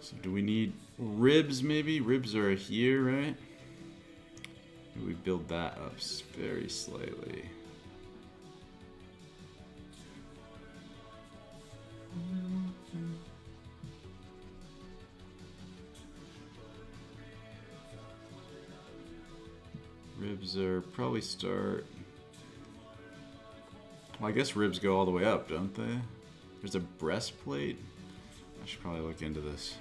So do we need ribs maybe? Ribs are here, right? Maybe we build that up very slightly. Ribs are probably start... Well, I guess ribs go all the way up, don't they? There's a breastplate. I should probably look into this.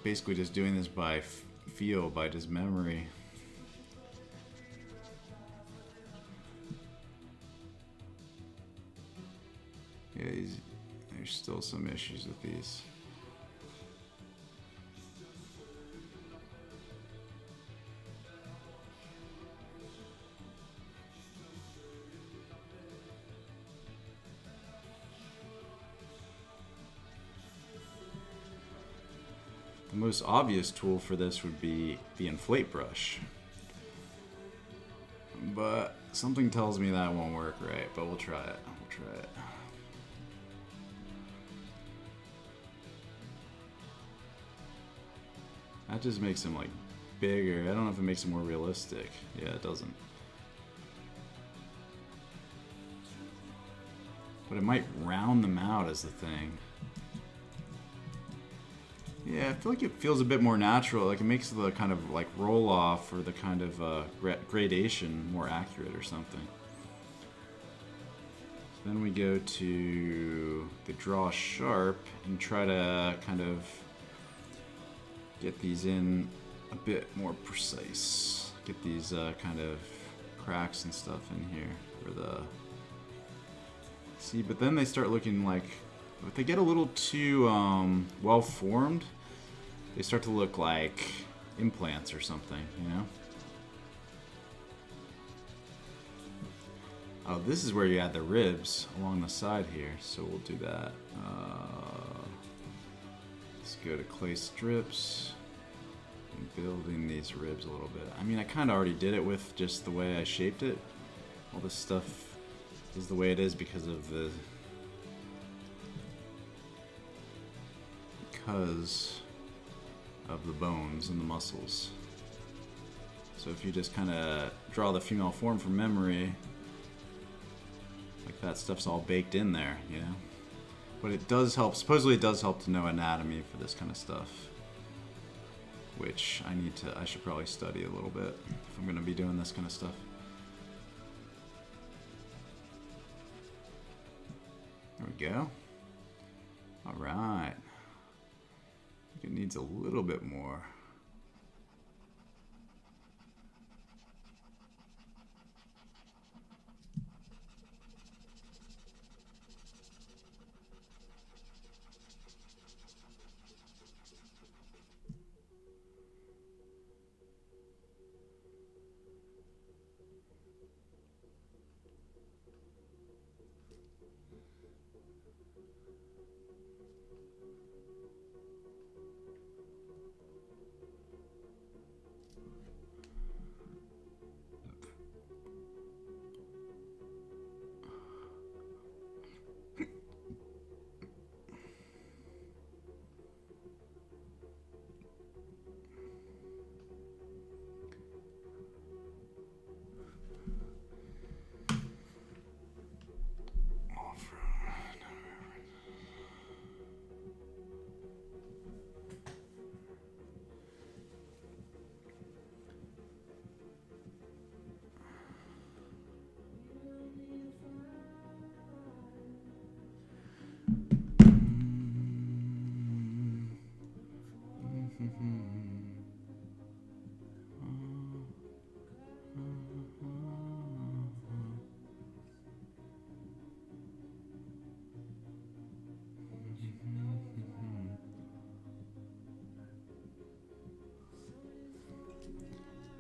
Basically just doing this by feel, by just memory. Yeah, there's still some issues with these. The most obvious tool for this would be the inflate brush. But something tells me that won't work right, but we'll try it. We'll try it. That just makes him like bigger. I don't know if it makes him more realistic. Yeah, it doesn't. But it might round them out as the thing. Yeah, I feel like it feels a bit more natural. Like it makes the kind of like roll off or the kind of gradation more accurate or something. So then we go to the draw sharp and try to kind of get these in a bit more precise. Get these kind of cracks and stuff in here for the... See, but then they start looking like... If they get a little too well formed, they start to look like implants or something, you know? Oh, this is where you add the ribs along the side here, so we'll do that. Let's go to clay strips and building these ribs a little bit. I mean, I kind of already did it with just the way I shaped it. All this stuff is the way it is because of the bones and the muscles. So if you just kind of draw the female form from memory, like that stuff's all baked in there, you know? But it does help, supposedly it does help to know anatomy for this kind of stuff, which I should probably study a little bit if I'm gonna be doing this kind of stuff. There we go. All right. I think it needs a little bit more.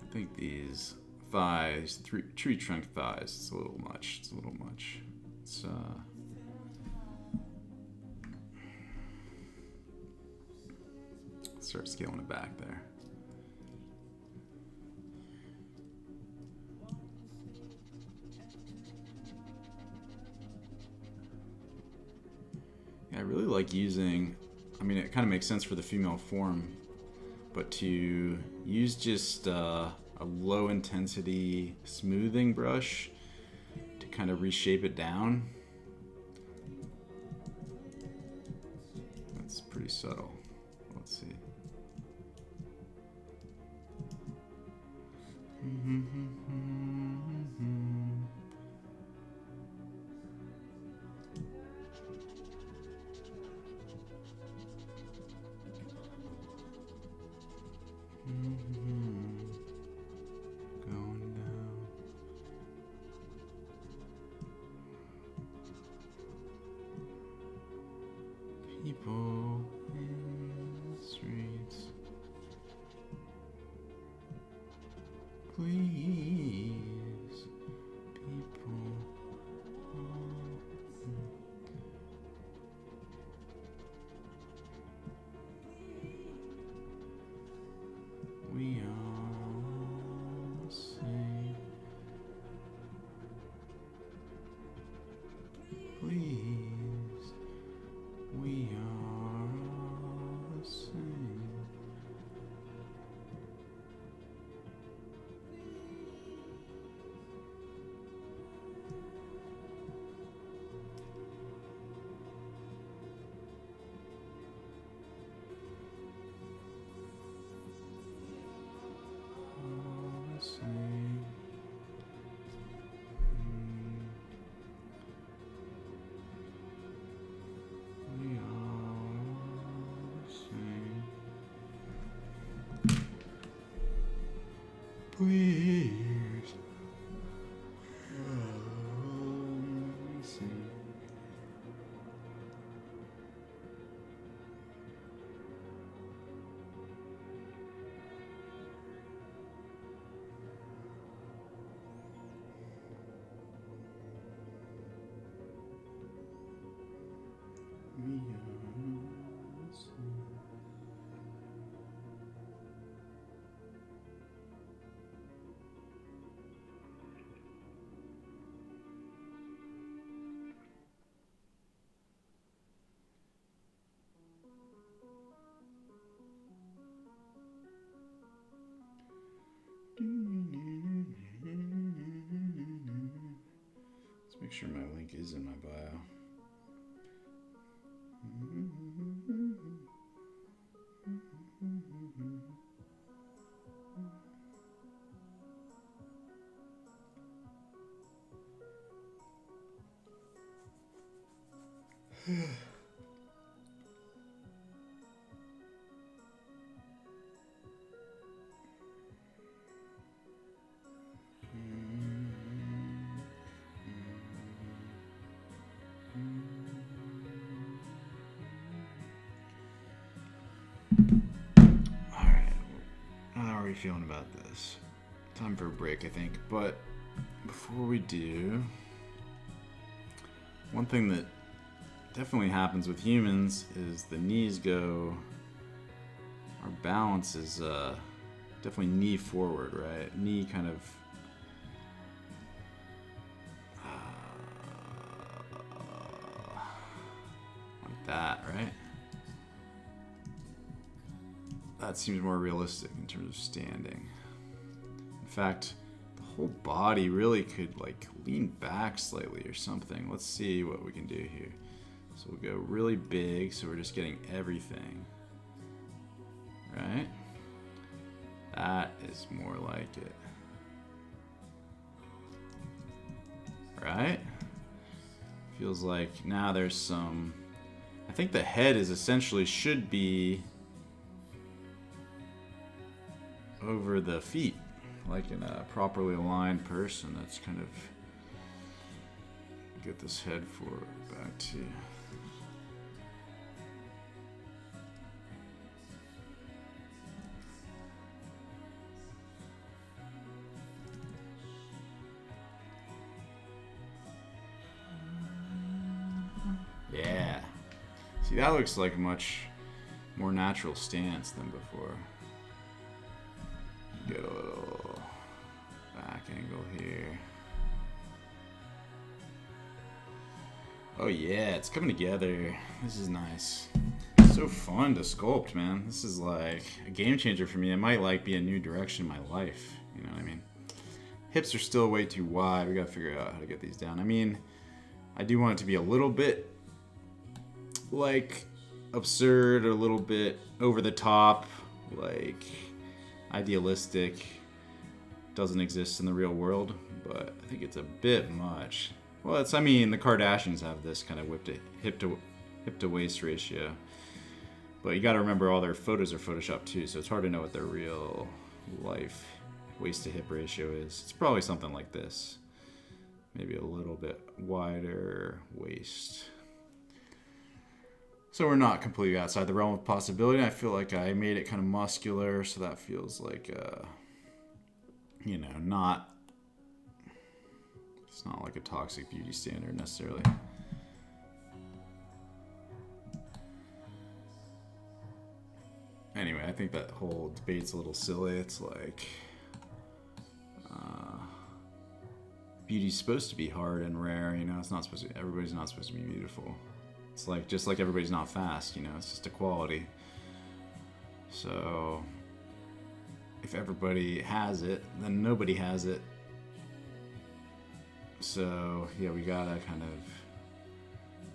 I think these thighs, tree trunk thighs, it's a little much. It's a little much. It's start scaling it back there. Yeah, I really like using, I mean, it kind of makes sense for the female form, but to use just a low intensity smoothing brush to kind of reshape it down, that's pretty subtle. Let's see. Going down. People in the streets, please, people. We all say, please, we are all the same. All the same. We are the same. Please. All the same. We are the same. Let's make sure my link is in my bio. Alright, how are we feeling about this? Time for a break, I think. But before we do, one thing that definitely happens with humans is the knees go, our balance is definitely knee forward, right? Knee kind of like that, right? That seems more realistic in terms of standing. In fact, the whole body really could like lean back slightly or something. Let's see what we can do here. So we'll go really big, so we're just getting everything. Right? That is more like it. Right? Feels like now there's some... I think the head is essentially should be over the feet, like in a properly aligned person. That's kind of get this head forward back to yeah. See, that looks like a much more natural stance than before. Get a little back angle here. Oh yeah, it's coming together. This is nice. It's so fun to sculpt, man. This is like a game changer for me. It might like be a new direction in my life. You know what I mean? Hips are still way too wide. We gotta figure out how to get these down. I mean, I do want it to be a little bit like absurd, or a little bit over the top, like idealistic. Doesn't exist in the real world, but I think it's a bit much. Well, it's, I mean, the Kardashians have this kind of hip to waist ratio, but you got to remember all their photos are photoshopped too, so it's hard to know what their real life waist to hip ratio is. It's probably something like this, maybe a little bit wider waist. So we're not completely outside the realm of possibility. I feel like I made it kind of muscular, so that feels like, not... It's not like a toxic beauty standard necessarily. Anyway, I think that whole debate's a little silly. It's like... beauty's supposed to be hard and rare, it's not supposed to... Everybody's not supposed to be beautiful. It's like, just like everybody's not fast, it's just equality. So, if everybody has it, then nobody has it. So, yeah, we gotta kind of...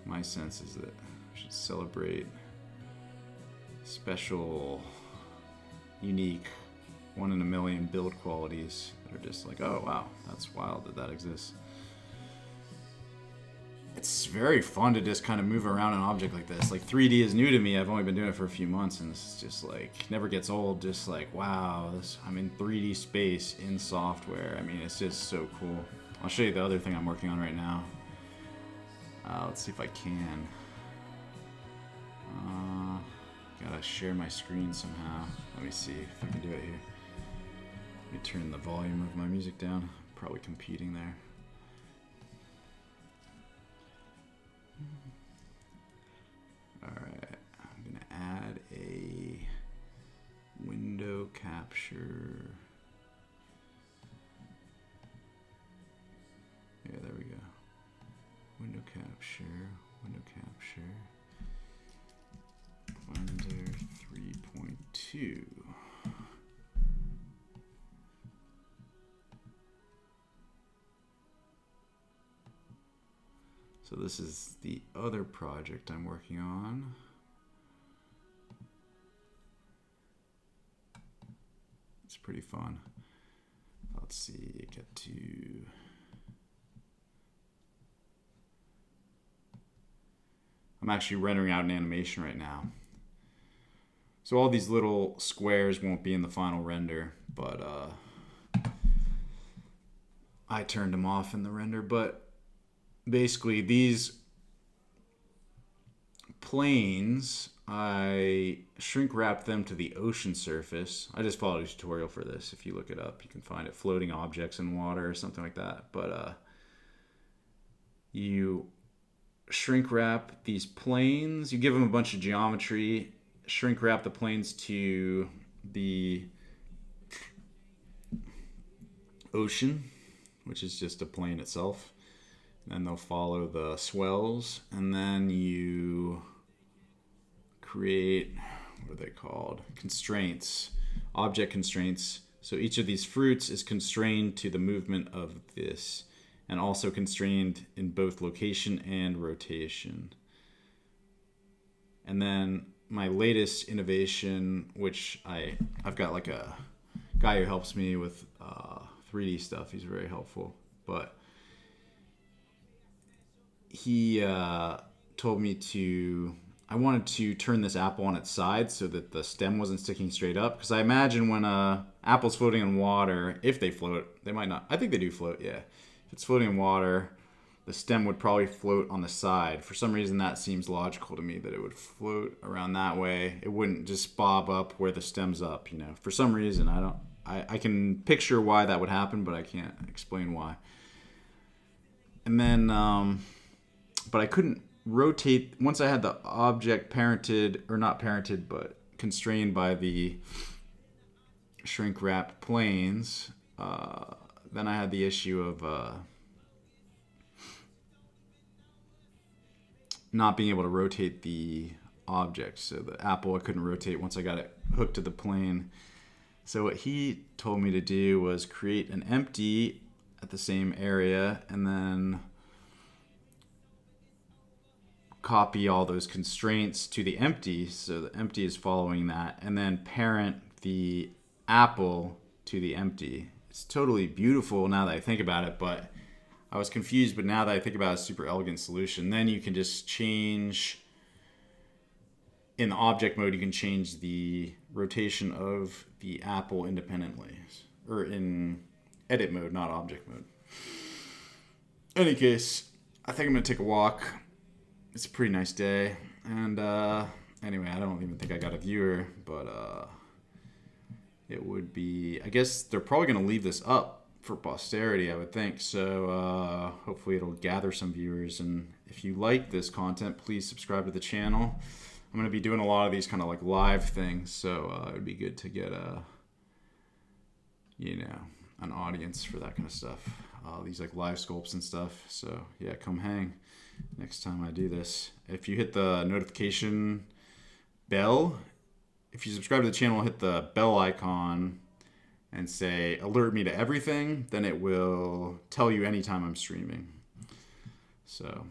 My sense is that we should celebrate special, unique, one in a million build qualities that are just like, oh wow, that's wild that exists. It's very fun to just kind of move around an object like this. Like 3D is new to me. I've only been doing it for a few months, and this is just like never gets old. Just like, wow, I'm in 3D space in software. I mean, it's just so cool. I'll show you the other thing I'm working on right now. Let's see if I can. Gotta share my screen somehow. Let me see if I can do it here. Let me turn the volume of my music down. Probably competing there. Alright, I'm gonna add a window capture. Yeah, there we go. Window capture, window capture. Blender 3.2. So this is the other project I'm working on. It's pretty fun. Let's see, get to... I'm actually rendering out an animation right now. So all these little squares won't be in the final render, but I turned them off in the render. But basically these planes, I shrink wrapped them to the ocean surface. I just followed a tutorial for this. If you look it up, you can find it, floating objects in water or something like that. But you shrink wrap these planes, you give them a bunch of geometry, shrink wrap the planes to the ocean, which is just a plane itself. Then they'll follow the swells, and then you create, what are they called? Constraints, object constraints. So each of these fruits is constrained to the movement of this, and also constrained in both location and rotation. And then my latest innovation, which I've got like a guy who helps me with 3D stuff. He's very helpful, but he told me I wanted to turn this apple on its side so that the stem wasn't sticking straight up. Because I imagine when apple's floating in water, if they float, they might not. I think they do float, yeah. If it's floating in water, the stem would probably float on the side. For some reason, that seems logical to me, that it would float around that way. It wouldn't just bob up where the stem's up, For some reason, I can picture why that would happen, but I can't explain why. And then, but I couldn't rotate, once I had the object parented, or not parented, but constrained by the shrink wrapped planes, then I had the issue of not being able to rotate the object. So the apple I couldn't rotate once I got it hooked to the plane. So what he told me to do was create an empty at the same area, and then copy all those constraints to the empty, so the empty is following that, and then parent the apple to the empty. It's totally beautiful now that I think about it, but I was confused, but now that I think about it, it's a super elegant solution. Then you can just change, in the object mode, you can change the rotation of the apple independently, or in edit mode, not object mode. In any case, I think I'm gonna take a walk. It's a pretty nice day. And anyway, I don't even think I got a viewer, but it would be, I guess they're probably going to leave this up for posterity, I would think. So hopefully it'll gather some viewers. And if you like this content, please subscribe to the channel. I'm going to be doing a lot of these kind of like live things, so it would be good to get an audience for that kind of stuff. These like live sculpts and stuff. So yeah, come hang next time I do this. If you hit the notification bell, if you subscribe to the channel, hit the bell icon and say alert me to everything, then it will tell you anytime I'm streaming. So,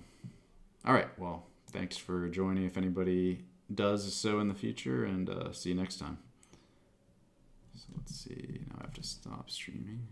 all right, well, thanks for joining if anybody does so in the future, and see you next time. So let's see, now I have to stop streaming.